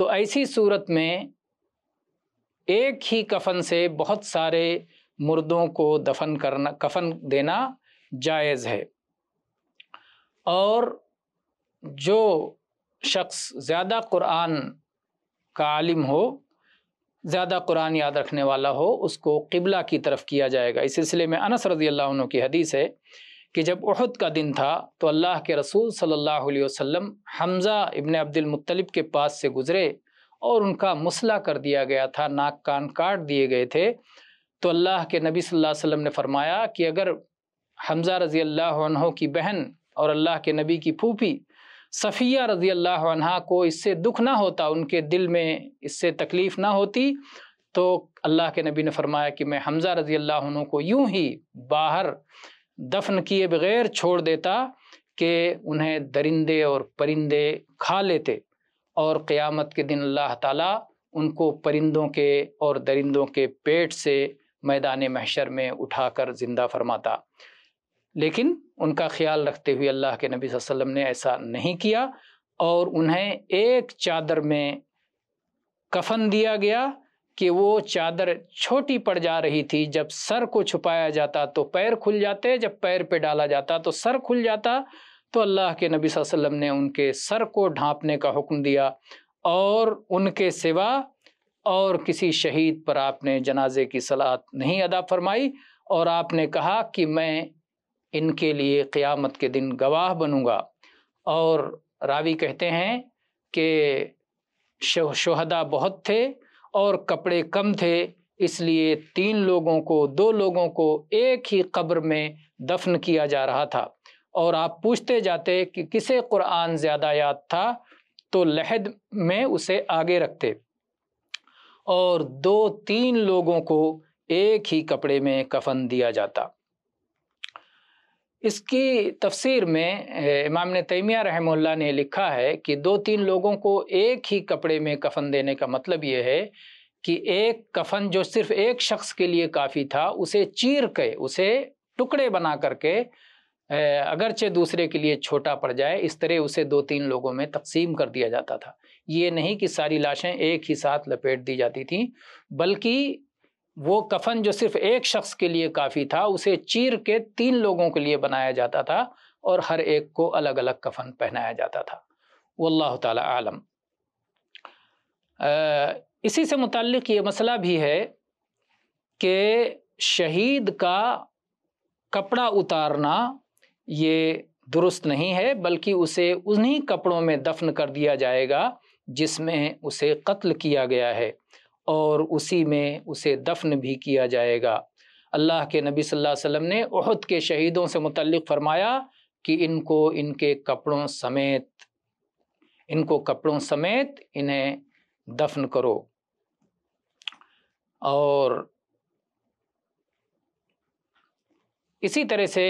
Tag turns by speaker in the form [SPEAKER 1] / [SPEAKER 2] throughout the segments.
[SPEAKER 1] تو ایسی صورت میں ایک ہی کفن سے بہت سارے مردوں کو کفن دینا جائز ہے۔ اور جو شخص زیادہ قرآن کا عالم ہو، زیادہ قرآن یاد رکھنے والا ہو، اس کو قبلہ کی طرف کیا جائے گا۔ اس سلسلے میں انس رضی اللہ عنہ کی حدیث ہے کہ جب احد کا دن تھا تو اللہ کے رسول صلی اللہ علیہ وسلم حمزہ ابن عبد المطلب کے پاس سے گزرے اور ان کا مسئلہ کر دیا گیا تھا، ناک کان کاٹ دیے گئے تھے۔ تو اللہ کے نبی صلی اللہ علیہ وسلم نے فرمایا کہ اگر حمزہ رضی اللہ عنہ کی بہن اور اللہ کے نبی کی پھوپھی صفیہ رضی اللہ عنہا کو اس سے دکھ نہ ہوتا، ان کے دل میں اس سے تکلیف نہ ہوتی، تو اللہ کے نبی نے فرمایا کہ میں حمزہ رضی اللہ عنہ کو یوں ہی باہر دفن کیے بغیر چھوڑ دیتا کہ انہیں درندے اور پرندے کھا لیتے، اور قیامت کے دن اللہ تعالیٰ ان کو پرندوں کے اور درندوں کے پیٹ سے میدان محشر میں اٹھا کر زندہ فرماتا۔ لیکن ان کا خیال رکھتے ہوئے اللہ کے نبی صلی اللہ علیہ وسلم نے ایسا نہیں کیا، اور انہیں ایک چادر میں کفن دیا گیا کہ وہ چادر چھوٹی پڑ جا رہی تھی۔ جب سر کو چھپایا جاتا تو پیر کھل جاتے، جب پیر پہ ڈالا جاتا تو سر کھل جاتا۔ تو اللہ کے نبی صلی اللہ علیہ وسلم نے ان کے سر کو ڈھانپنے کا حکم دیا، اور ان کے سوا اور کسی شہید پر آپ نے جنازے کی صلاۃ نہیں ادا فرمائی، اور آپ نے کہا کہ میں ان کے لیے قیامت کے دن گواہ بنوں گا۔ اور راوی کہتے ہیں کہ شہداء بہت تھے اور کپڑے کم تھے، اس لیے 2 لوگوں کو ایک ہی قبر میں دفن کیا جا رہا تھا، اور آپ پوچھتے جاتے کہ کسے قرآن زیادہ یاد تھا تو لحد میں اسے آگے رکھتے، اور 2-3 لوگوں کو ایک ہی کپڑے میں کفن دیا جاتا۔ اس کی تفسیر میں امام ابن تیمیہ رحمہ اللہ نے لکھا ہے کہ 2-3 لوگوں کو ایک ہی کپڑے میں کفن دینے کا مطلب یہ ہے کہ ایک کفن جو صرف ایک شخص کے لیے کافی تھا، اسے چیر کے، اسے ٹکڑے بنا کر کے، اگرچہ دوسرے کے لیے چھوٹا پڑ جائے، اس طرح اسے 2-3 لوگوں میں تقسیم کر دیا جاتا تھا۔ یہ نہیں کہ ساری لاشیں ایک ہی ساتھ لپیٹ دی جاتی تھیں، بلکہ وہ کفن جو صرف ایک شخص کے لیے کافی تھا، اسے چیر کے 3 لوگوں کے لیے بنایا جاتا تھا، اور ہر ایک کو الگ الگ کفن پہنایا جاتا تھا۔ واللہ تعالی عالم۔ اسی سے متعلق یہ مسئلہ بھی ہے کہ شہید کا کپڑا اتارنا یہ درست نہیں ہے، بلکہ اسے انہی کپڑوں میں دفن کر دیا جائے گا جس میں اسے قتل کیا گیا ہے، اور اسی میں اسے دفن بھی کیا جائے گا۔ اللہ کے نبی صلی اللہ علیہ وسلم نے احد کے شہیدوں سے متعلق فرمایا کہ ان کو کپڑوں سمیت انہیں دفن کرو۔ اور اسی طرح سے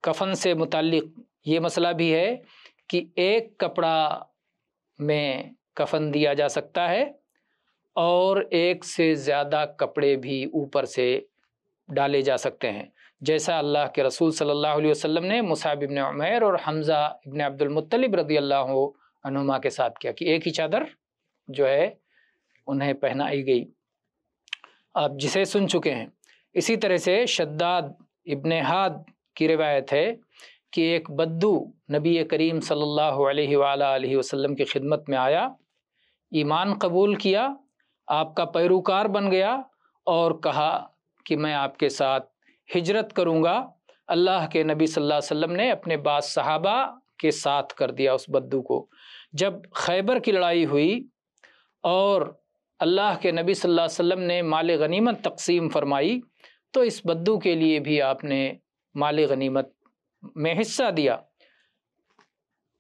[SPEAKER 1] کفن سے متعلق یہ مسئلہ بھی ہے کہ ایک کپڑا میں کفن دیا جا سکتا ہے، اور ایک سے زیادہ کپڑے بھی اوپر سے ڈالے جا سکتے ہیں، جیسا اللہ کے رسول صلی اللہ علیہ وسلم نے مصعب ابن عمیر اور حمزہ ابن عبد المطلب رضی اللہ عنہما کے ساتھ کیا کہ ایک ہی چادر جو ہے انہیں پہنائی گئی، آپ جسے سن چکے ہیں۔ اسی طرح سے شداد ابن حاد کی روایت ہے کہ ایک بدو نبی کریم صلی اللہ علیہ وآلہ وسلم کی خدمت میں آیا، ایمان قبول کیا، آپ کا پیروکار بن گیا، اور کہا کہ میں آپ کے ساتھ ہجرت کروں گا۔ اللہ کے نبی صلی اللہ علیہ وسلم نے اپنے بعض صحابہ کے ساتھ کر دیا اس بدو کو۔ جب خیبر کی لڑائی ہوئی اور اللہ کے نبی صلی اللہ علیہ وسلم نے مال غنیمت تقسیم فرمائی، تو اس بدو کے لیے بھی آپ نے مال غنیمت میں حصہ دیا۔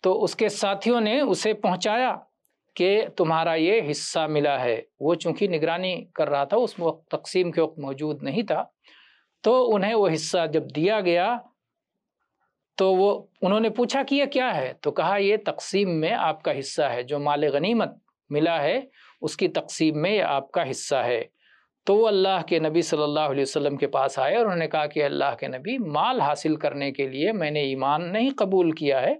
[SPEAKER 1] تو اس کے ساتھیوں نے اسے پہنچایا کہ تمہارا یہ حصہ ملا ہے۔ وہ چونکہ نگرانی کر رہا تھا، اس وقت تقسیم کے وقت موجود نہیں تھا، تو انہیں وہ حصہ جب دیا گیا تو انہوں نے پوچھا کہ یہ کیا ہے، تو کہا یہ تقسیم میں آپ کا حصہ ہے، جو مال غنیمت ملا ہے اس کی تقسیم میں یہ آپ کا حصہ ہے۔ تو وہ اللہ کے نبی صلی اللہ علیہ وسلم کے پاس آئے اور انہوں نے کہا کہ اللہ کے نبی، مال حاصل کرنے کے لیے میں نے ایمان نہیں قبول کیا ہے،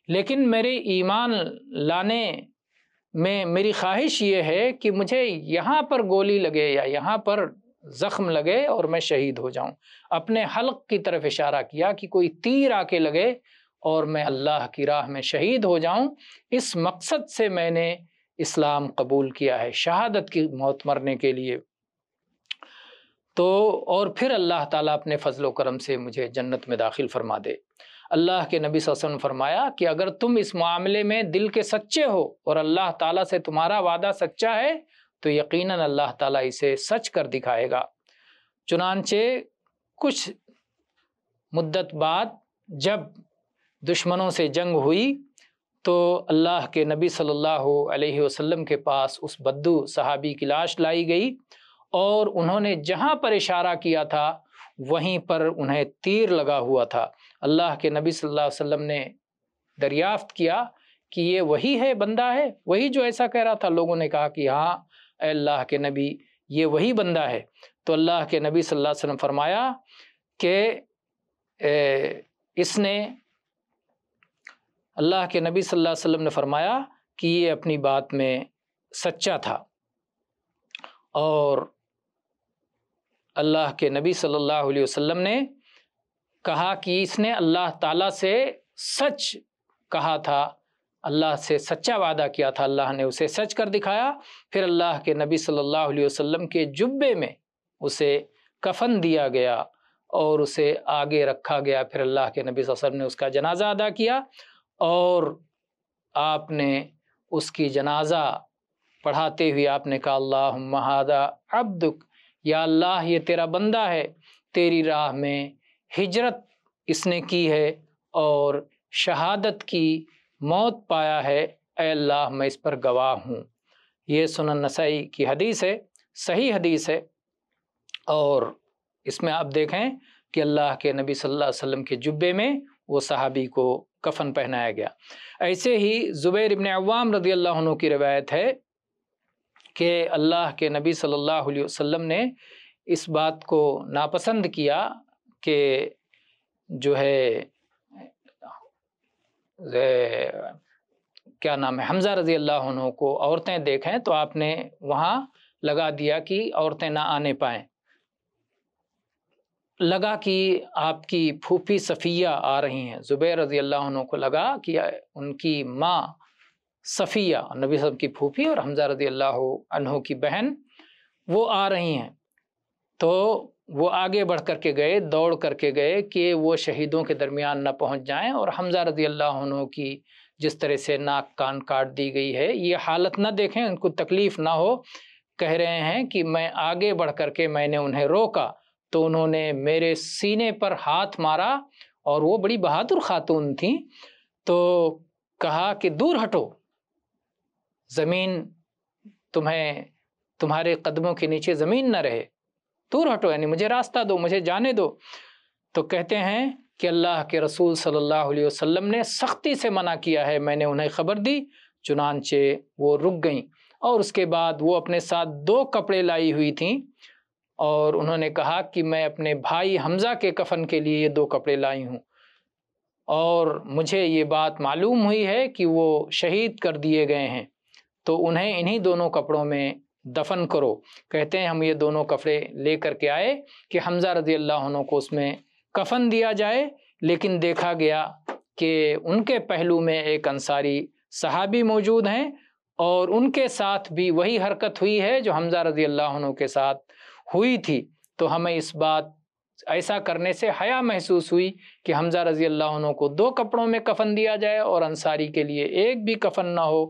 [SPEAKER 1] لیکن میرے ایمان لانے میری خواہش یہ ہے کہ مجھے یہاں پر گولی لگے یا یہاں پر زخم لگے اور میں شہید ہو جاؤں۔ اپنے حلق کی طرف اشارہ کیا کہ کوئی تیر آ کے لگے اور میں اللہ کی راہ میں شہید ہو جاؤں، اس مقصد سے میں نے اسلام قبول کیا ہے، شہادت کی موت مرنے کے لیے۔ تو اور پھر اللہ تعالیٰ اپنے فضل و کرم سے مجھے جنت میں داخل فرما دے۔ اللہ کے نبی صلی اللہ علیہ وسلم نے فرمایا کہ اگر تم اس معاملے میں دل کے سچے ہو اور اللہ تعالیٰ سے تمہارا وعدہ سچا ہے تو یقیناً اللہ تعالیٰ اسے سچ کر دکھائے گا۔ چنانچہ کچھ مدت بعد جب دشمنوں سے جنگ ہوئی تو اللہ کے نبی صلی اللہ علیہ وسلم کے پاس اس بدو صحابی کی لاش لائی گئی اور انہوں نے جہاں پر اشارہ کیا تھا وہیں پر انہیں تیر لگا ہوا تھا۔ اللہ کے نبی صلی اللہ علیہ وسلم نے دریافت کیا کہ یہ وہی ہے، بندہ ہے وہی جو ایسا کہہ رہا تھا؟ لوگوں نے کہا کہ ہاں اے اللہ کے نبی یہ وہی بندہ ہے۔ تو اللہ کے نبی صلی اللہ علیہ وسلم فرمایا کہ اللہ کے نبی صلی اللہ علیہ وسلم نے فرمایا کہ یہ اپنی بات میں سچا تھا، اور اللہ کے نبی صلی اللہ علیہ وسلم نے کہا کہ اس نے اللہ تعالیٰ سے سچ کہا تھا، اللہ سے سچا وعدہ کیا تھا، اللہ نے اسے سچ کر دکھایا۔ پھر اللہ کے نبی صلی اللہ علیہ وسلم کے جبے میں اسے کفن دیا گیا اور اسے آگے رکھا گیا۔ پھر اللہ کے نبی صلی اللہ علیہ وسلم نے اس کا جنازہ ادا کیا اور آپ نے اس کی جنازہ پڑھاتے ہوئے آپ نے کہا اللہم ھذا عبدک، یا اللہ یہ تیرا بندہ ہے، تیری راہ میں ہجرت اس نے کی ہے اور شہادت کی موت پایا ہے، اے اللہ میں اس پر گواہ ہوں۔ یہ سنن نسائی کی حدیث ہے، صحیح حدیث ہے، اور اس میں آپ دیکھیں کہ اللہ کے نبی صلی اللہ علیہ وسلم کے جبے میں وہ صحابی کو کفن پہنایا گیا۔ ایسے ہی زبیر ابن عوام رضی اللہ عنہ کی روایت ہے کہ اللہ کے نبی صلی اللہ علیہ وسلم نے اس بات کو ناپسند کیا کہ جو ہے کیا نام ہے حمزہ رضی اللہ عنہ کو عورتیں دیکھیں، تو آپ نے وہاں لگا دیا کہ عورتیں نہ آنے پائیں۔ لگا کہ آپ کی پھوپھی صفیہ آ رہی ہیں، زبیر رضی اللہ عنہ کو لگا کہ ان کی ماں صفیہ نبی صلی اللہ علیہ وسلم کی پھوپھی اور حمزہ رضی اللہ عنہ کی بہن وہ آ رہی ہیں، تو وہ آگے بڑھ کر کے گئے، دوڑ کر کے گئے کہ وہ شہیدوں کے درمیان نہ پہنچ جائیں، اور حمزہ رضی اللہ عنہ کی جس طرح سے ناک کان کاٹ دی گئی ہے یہ حالت نہ دیکھیں، ان کو تکلیف نہ ہو۔ کہہ رہے ہیں کہ میں آگے بڑھ کر کے میں نے انہیں روکا تو انہوں نے میرے سینے پر ہاتھ مارا، اور وہ بڑی بہادر خاتون تھیں، تو کہا کہ دور ہٹو، زمین تمہارے قدموں کے نیچے زمین نہ رہے، دور ہٹو، یعنی مجھے راستہ دو، مجھے جانے دو۔ تو کہتے ہیں کہ اللہ کے رسول صلی اللہ علیہ وسلم نے سختی سے منع کیا ہے، میں نے انہیں خبر دی، چنانچہ وہ رک گئیں، اور اس کے بعد وہ اپنے ساتھ 2 کپڑے لائی ہوئی تھیں، اور انہوں نے کہا کہ میں اپنے بھائی حمزہ کے کفن کے لیے یہ 2 کپڑے لائی ہوں، اور مجھے یہ بات معلوم ہوئی ہے کہ وہ شہید کر دیے گئے ہیں، تو انہیں انہی دونوں کپڑوں میں دفن کرو۔ کہتے ہیں ہم یہ دونوں کپڑے لے کر کے آئے کہ حمزہ رضی اللہ عنہ کو اس میں کفن دیا جائے، لیکن دیکھا گیا کہ ان کے پہلو میں ایک انصاری صحابی موجود ہیں، اور ان کے ساتھ بھی وہی حرکت ہوئی ہے جو حمزہ رضی اللہ عنہ کے ساتھ ہوئی تھی، تو ہمیں اس بات ایسا کرنے سے حیا محسوس ہوئی کہ حمزہ رضی اللہ عنہ کو 2 کپڑوں میں کفن دیا جائے اور انصاری کے لیے ایک بھی کفن نہ ہو،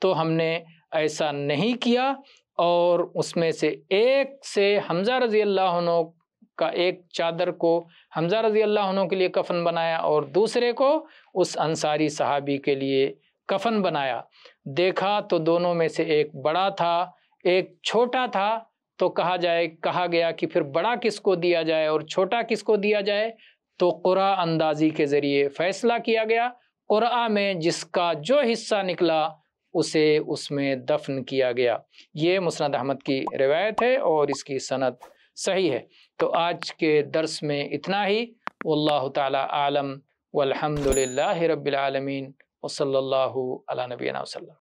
[SPEAKER 1] تو ہم نے ایسا نہیں کیا، اور اس میں سے ایک سے حمزہ رضی اللہ عنہ کا ایک چادر کو حمزہ رضی اللہ عنہ کے لیے کفن بنایا اور دوسرے کو اس انصاری صحابی کے لیے کفن بنایا۔ دیکھا تو دونوں میں سے ایک بڑا تھا ایک چھوٹا تھا، تو کہا گیا کہ پھر بڑا کس کو دیا جائے اور چھوٹا کس کو دیا جائے، تو قرعہ اندازی کے ذریعے فیصلہ کیا گیا۔ قرعہ میں جس کا جو حصہ نکلا اسے اس میں دفن کیا گیا۔ یہ مسند احمد کی روایت ہے اور اس کی سند صحیح ہے۔ تو آج کے درس میں اتنا ہی، واللہ تعالی عالم، والحمد للہ رب العالمین، وصلی اللہ علی نبینا وسلم۔